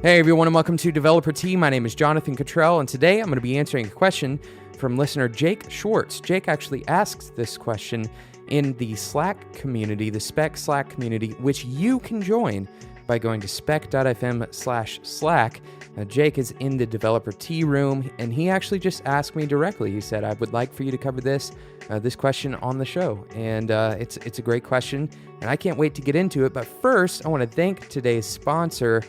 Hey everyone, and welcome to Developer Tea. My name is Jonathan Cottrell, and today I'm going to be answering a question from listener Jake Schwartz. Jake actually asked this question in the Slack community, the Spec Slack community, which you can join by going to spec.fm/Slack. Jake is in the Developer Tea room, and he actually just asked me directly. He said, I would like for you to cover this question on the show. And it's a great question, and I can't wait to get into it. But first, I want to thank today's sponsor,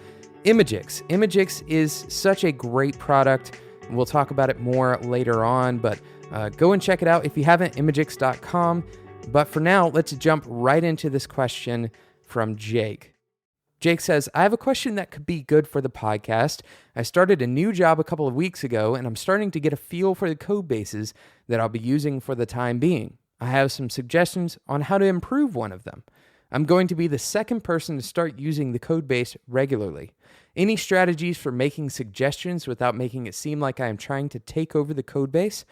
Imagix. Imagix is such a great product. We'll talk about it more later on, but go and check it out if you haven't, imagix.com. But for now, let's jump right into this question from Jake. Jake says, I have a question that could be good for the podcast. I started a new job a couple of weeks ago, and I'm starting to get a feel for the code bases that I'll be using for the time being. I have some suggestions on how to improve one of them. I'm going to be the second person to start using the code base regularly. Any strategies for making suggestions without making it seem like I am trying to take over the code base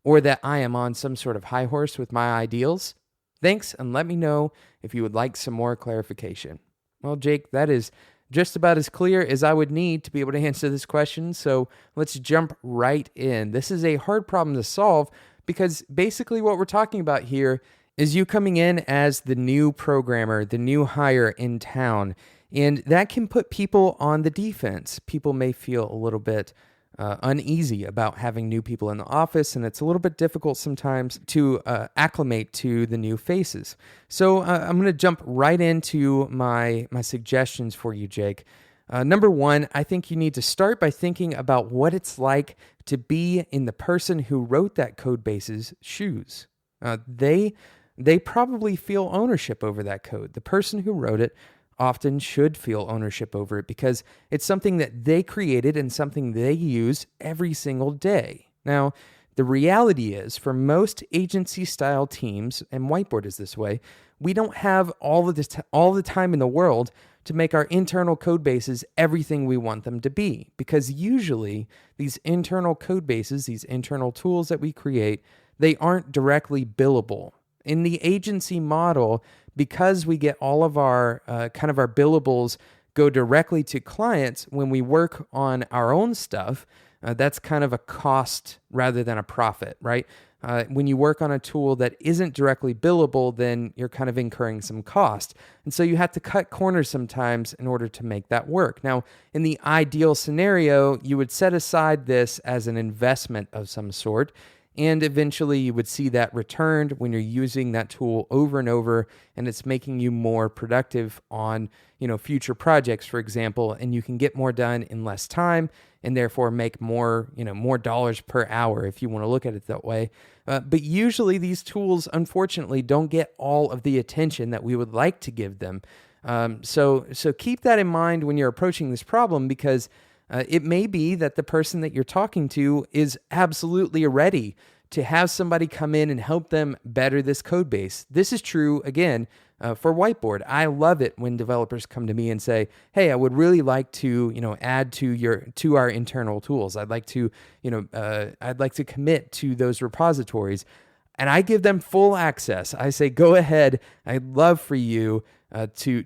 or that I am on some sort of high horse with my ideals? Thanks, and let me know if you would like some more clarification. Well, Jake, that is just about as clear as I would need to be able to answer this question, so let's jump right in. This is a hard problem to solve because basically what we're talking about here is you coming in as the new programmer, the new hire in town, and that can put people on the defense. People may feel a little bit uneasy about having new people in the office, and it's a little bit difficult sometimes to acclimate to the new faces. So I'm going to jump right into my suggestions for you, Jake. Number one, I think you need to start by thinking about what it's like to be in the person who wrote that code base's shoes. They probably feel ownership over that code. The person who wrote it often should feel ownership over it because it's something that they created and something they use every single day. Now, the reality is, for most agency-style teams, and Whiteboard is this way, we don't have all the time in the world to make our internal code bases everything we want them to be, because usually these internal code bases, these internal tools that we create, they aren't directly billable. In the agency model, because we get all of our our billables go directly to clients when we work on our own stuff, that's kind of a cost rather than a profit, right? When you work on a tool that isn't directly billable, then you're kind of incurring some cost. And so you have to cut corners sometimes in order to make that work. Now, in the ideal scenario, you would set aside this as an investment of some sort, and eventually you would see that returned when you're using that tool over and over, and it's making you more productive on, future projects, for example, and you can get more done in less time and therefore make more dollars per hour if you want to look at it that way. But usually these tools, unfortunately, don't get all of the attention that we would like to give them. So keep that in mind when you're approaching this problem, because it may be that the person that you're talking to is absolutely ready to have somebody come in and help them better this code base. This is true, again, for Whiteboard. I love it when developers come to me and say, hey, I would really like to, add to our internal tools. I'd like to commit to those repositories. And I give them full access. I say, go ahead. I'd love for you to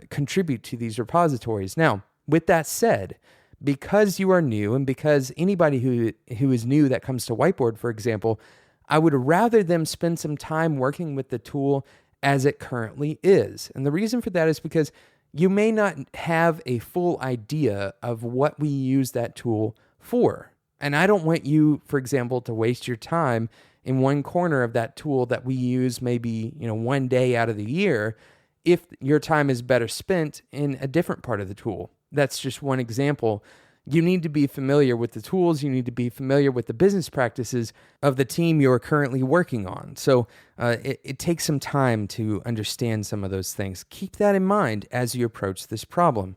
contribute to these repositories. Now, with that said, because you are new and because anybody who is new that comes to Whiteboard, for example, I would rather them spend some time working with the tool as it currently is. And the reason for that is because you may not have a full idea of what we use that tool for. And I don't want you, for example, to waste your time in one corner of that tool that we use maybe, one day out of the year, if your time is better spent in a different part of the tool. That's just one example. You need to be familiar with the tools. You need to be familiar with the business practices of the team you're currently working on. So it takes some time to understand some of those things. Keep that in mind as you approach this problem.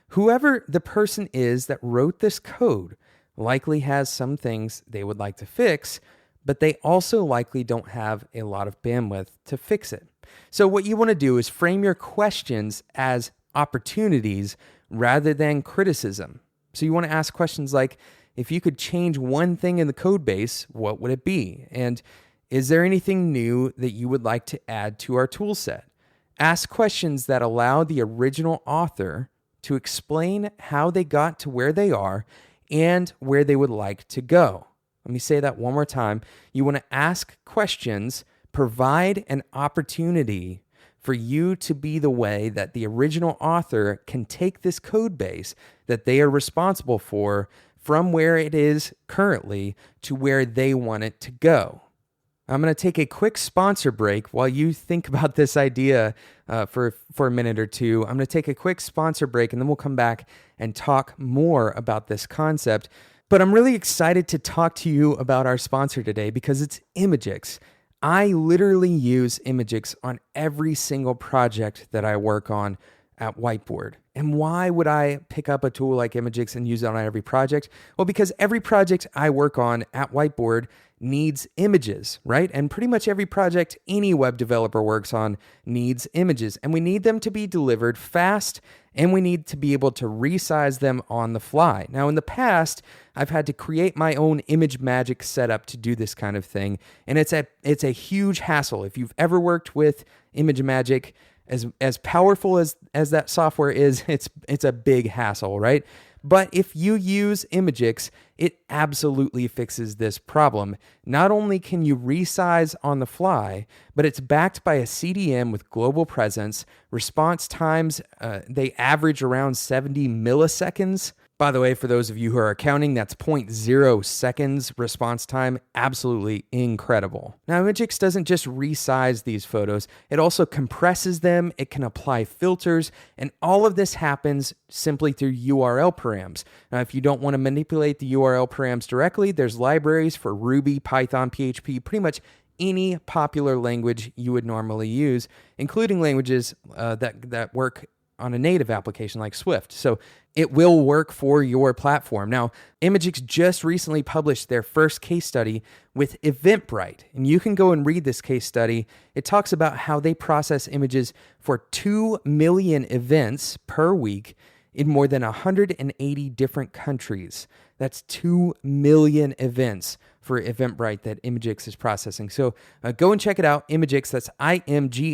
Whoever the person is that wrote this code likely has some things they would like to fix, but they also likely don't have a lot of bandwidth to fix it. So what you want to do is frame your questions as opportunities rather than criticism. So you want to ask questions like, if you could change one thing in the code base, what would it be? And is there anything new that you would like to add to our tool set? Ask questions that allow the original author to explain how they got to where they are and where they would like to go. Let me say that one more time. You want to ask questions, provide an opportunity for you to be the way that the original author can take this code base that they are responsible for from where it is currently to where they want it to go. I'm going to take a quick sponsor break while you think about this idea for a minute or two. I'm going to take a quick sponsor break, and then we'll come back and talk more about this concept. But I'm really excited to talk to you about our sponsor today because it's Imagix. I literally use Imagix on every single project that I work on at Whiteboard. And why would I pick up a tool like Imagix and use it on every project? Well, because every project I work on at Whiteboard needs images, right? And pretty much every project any web developer works on needs images. And we need them to be delivered fast, and we need to be able to resize them on the fly. Now, in the past, I've had to create my own image magic setup to do this kind of thing. And it's a huge hassle. If you've ever worked with image magic, as powerful as that software is, it's a big hassle, right? But if you use Imagix, it absolutely fixes this problem. Not only can you resize on the fly, but it's backed by a CDN with global presence. Response times, they average around 70 milliseconds. By the way, for those of you who are accounting, that's 0.0 seconds response time. Absolutely incredible. Now, Imagix doesn't just resize these photos, it also compresses them, it can apply filters, and all of this happens simply through URL params. Now, if you don't want to manipulate the URL params directly, there's libraries for Ruby, Python, PHP, pretty much any popular language you would normally use, including languages that work on a native application like Swift. So it will work for your platform. Now, Imagix just recently published their first case study with Eventbrite, and you can go and read this case study. It talks about how they process images for 2 million events per week in more than 180 different countries. That's 2 million events for Eventbrite that Imagix is processing. So go and check it out, Imagix. That's imgix.com.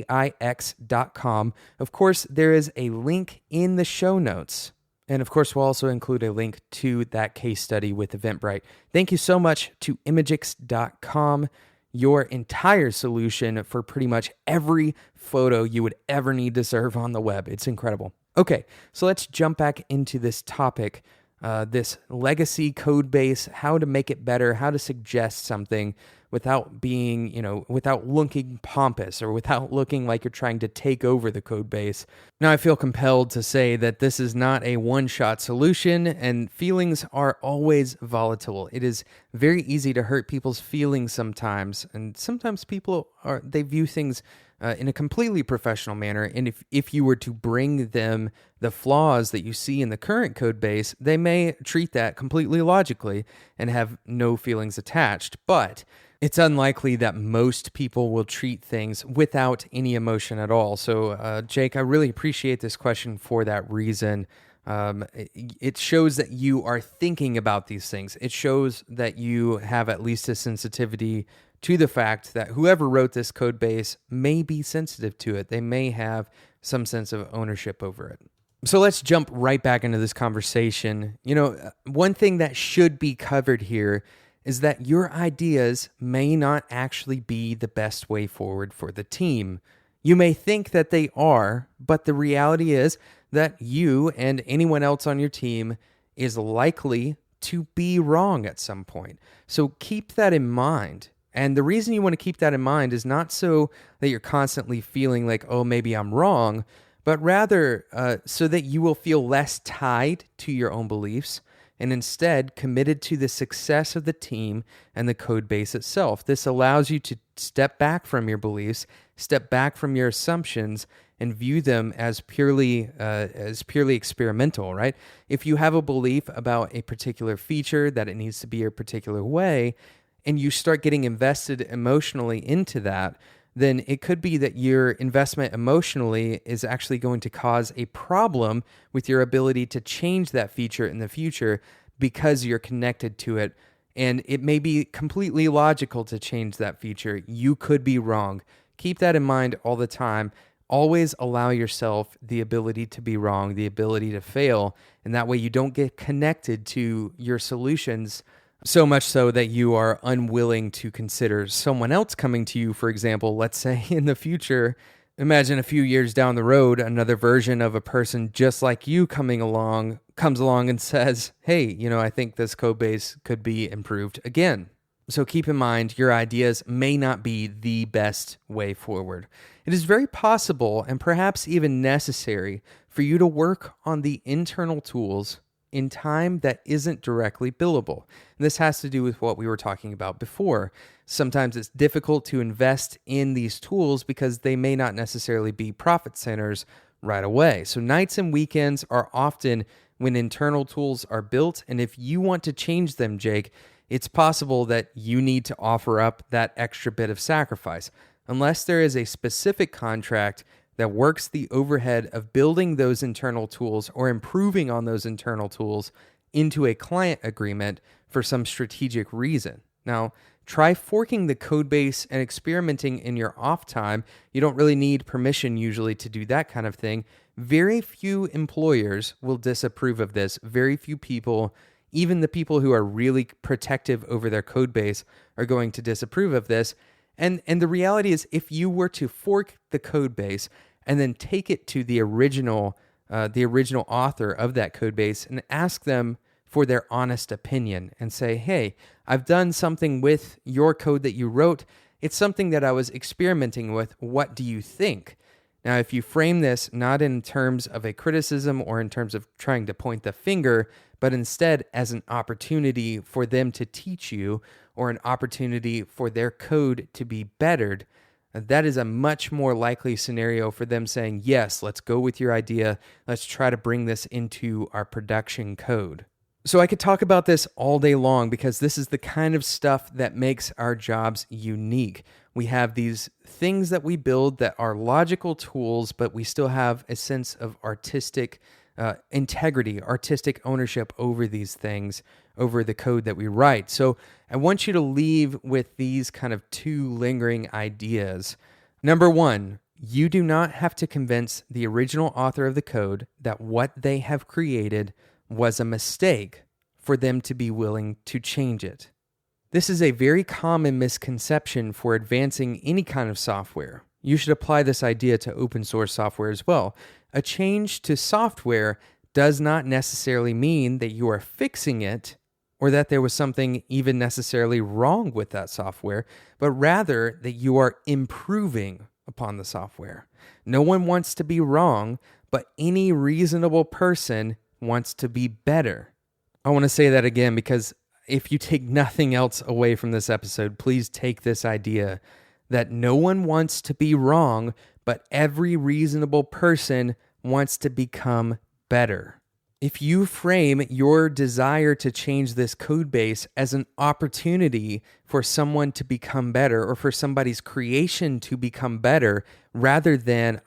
Of course, there is a link in the show notes. And of course, we'll also include a link to that case study with Eventbrite. Thank you so much to imagix.com, your entire solution for pretty much every photo you would ever need to serve on the web. It's incredible. Okay, so let's jump back into this topic, this legacy code base, how to make it better, how to suggest something without being, without looking pompous or without looking like you're trying to take over the code base. Now, I feel compelled to say that this is not a one-shot solution, and feelings are always volatile. It is very easy to hurt people's feelings sometimes, and sometimes people they view things in a completely professional manner, and if you were to bring them the flaws that you see in the current code base, they may treat that completely logically and have no feelings attached. But it's unlikely that most people will treat things without any emotion at all. So, Jake, I really appreciate this question for that reason. It shows that you are thinking about these things. It shows that you have at least a sensitivity to the fact that whoever wrote this code base may be sensitive to it. They may have some sense of ownership over it. So let's jump right back into this conversation. One thing that should be covered here is that your ideas may not actually be the best way forward for the team. You may think that they are, but the reality is that you and anyone else on your team is likely to be wrong at some point. So keep that in mind. And the reason you want to keep that in mind is not so that you're constantly feeling like, oh, maybe I'm wrong, but rather so that you will feel less tied to your own beliefs and instead committed to the success of the team and the code base itself. This allows you to step back from your beliefs, step back from your assumptions, and view them as purely experimental, right? If you have a belief about a particular feature, that it needs to be a particular way, and you start getting invested emotionally into that, then it could be that your investment emotionally is actually going to cause a problem with your ability to change that feature in the future because you're connected to it. And it may be completely logical to change that feature. You could be wrong. Keep that in mind all the time. always allow yourself the ability to be wrong, the ability to fail, and that way you don't get connected to your solutions so much so that you are unwilling to consider someone else coming to you. For example, let's say in the future, imagine a few years down the road, another version of a person just like you comes along and says, hey, I think this code base could be improved again. So keep in mind, your ideas may not be the best way forward. It is very possible and perhaps even necessary for you to work on the internal tools in time that isn't directly billable. And this has to do with what we were talking about before. Sometimes it's difficult to invest in these tools because they may not necessarily be profit centers right away. So nights and weekends are often when internal tools are built. And if you want to change them, Jake, it's possible that you need to offer up that extra bit of sacrifice. Unless there is a specific contract that works the overhead of building those internal tools or improving on those internal tools into a client agreement for some strategic reason. Now, try forking the code base and experimenting in your off time. You don't really need permission usually to do that kind of thing. Very few employers will disapprove of this. Very few people, even the people who are really protective over their code base, are going to disapprove of this. And the reality is, if you were to fork the code base and then take it to the original author of that code base and ask them for their honest opinion and say, hey, I've done something with your code that you wrote. It's something that I was experimenting with. What do you think? Now, if you frame this not in terms of a criticism or in terms of trying to point the finger, but instead as an opportunity for them to teach you or an opportunity for their code to be bettered, that is a much more likely scenario for them saying, yes, let's go with your idea. Let's try to bring this into our production code. So I could talk about this all day long because this is the kind of stuff that makes our jobs unique. We have these things that we build that are logical tools, but we still have a sense of artistic integrity, artistic ownership over these things, over the code that we write. So I want you to leave with these kind of two lingering ideas. Number one, you do not have to convince the original author of the code that what they have created was a mistake for them to be willing to change it. This is a very common misconception for advancing any kind of software. You should apply this idea to open source software as well. A change to software does not necessarily mean that you are fixing it or that there was something even necessarily wrong with that software, but rather that you are improving upon the software. No one wants to be wrong, but any reasonable person wants to be better. I want to say that again because if you take nothing else away from this episode, please take this idea that no one wants to be wrong, but every reasonable person wants to become better. If you frame your desire to change this code base as an opportunity for someone to become better or for somebody's creation to become better rather than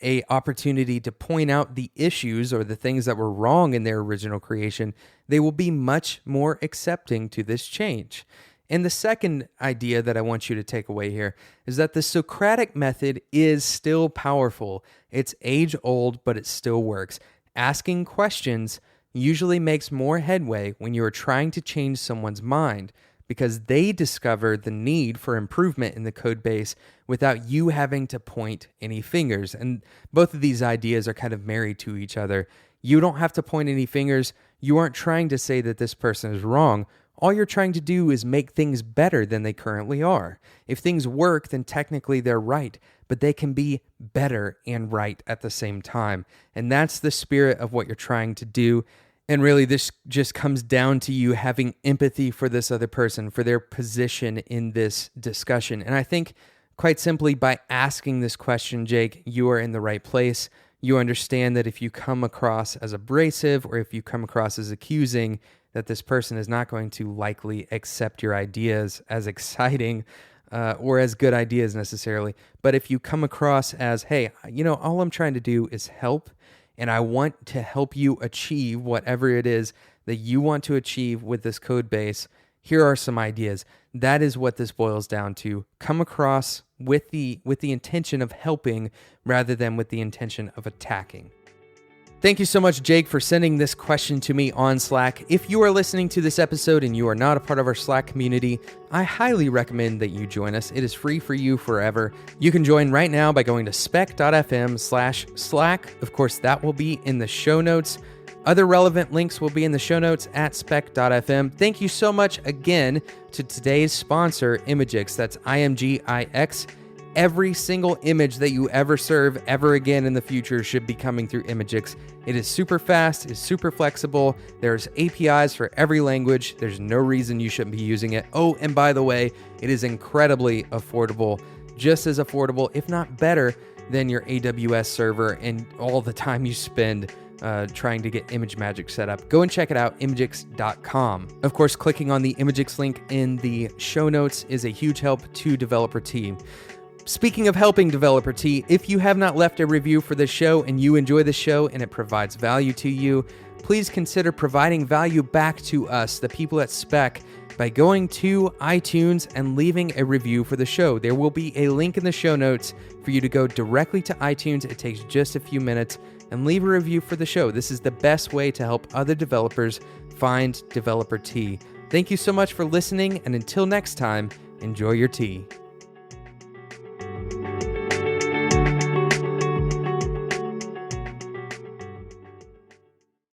a opportunity to point out the issues or the things that were wrong in their original creation, they will be much more accepting to this change. And the second idea that I want you to take away here is that the Socratic method is still powerful. It's age old, but it still works. Asking questions usually makes more headway when you are trying to change someone's mind because they discover the need for improvement in the code base without you having to point any fingers. And both of these ideas are kind of married to each other. You don't have to point any fingers. You aren't trying to say that this person is wrong. All you're trying to do is make things better than they currently are. If things work, then technically they're right, but they can be better and right at the same time. And that's the spirit of what you're trying to do. And really, this just comes down to you having empathy for this other person, for their position in this discussion. And I think, quite simply, by asking this question, Jake, you are in the right place. You understand that if you come across as abrasive or if you come across as accusing, that this person is not going to likely accept your ideas as exciting or as good ideas necessarily. But if you come across as, hey, all I'm trying to do is help, and I want to help you achieve whatever it is that you want to achieve with this code base, Here are some ideas. That is what this boils down to. Come across with the intention of helping rather than with the intention of attacking. Thank you so much, Jake, for sending this question to me on Slack. If you are listening to this episode and you are not a part of our Slack community, I highly recommend that you join us. It is free for you forever. You can join right now by going to spec.fm/Slack. Of course, that will be in the show notes. Other relevant links will be in the show notes at spec.fm. Thank you so much again to today's sponsor, Imagix. That's IMGIX. Every single image that you ever serve ever again in the future should be coming through Imagix. It is super fast, it's super flexible. There's APIs for every language. There's no reason you shouldn't be using it. Oh, and by the way, it is incredibly affordable, just as affordable, if not better, than your AWS server and all the time you spend trying to get ImageMagick set up. Go and check it out, imagix.com. Of course, clicking on the Imagix link in the show notes is a huge help to Developer T. Speaking of helping Developer T, if you have not left a review for this show and you enjoy the show and it provides value to you, please consider providing value back to us, the people at Spec, by going to iTunes and leaving a review for the show. There will be a link in the show notes for you to go directly to iTunes. It takes just a few minutes, and leave a review for the show. This is the best way to help other developers find Developer T. Thank you so much for listening, and until next time, enjoy your tea.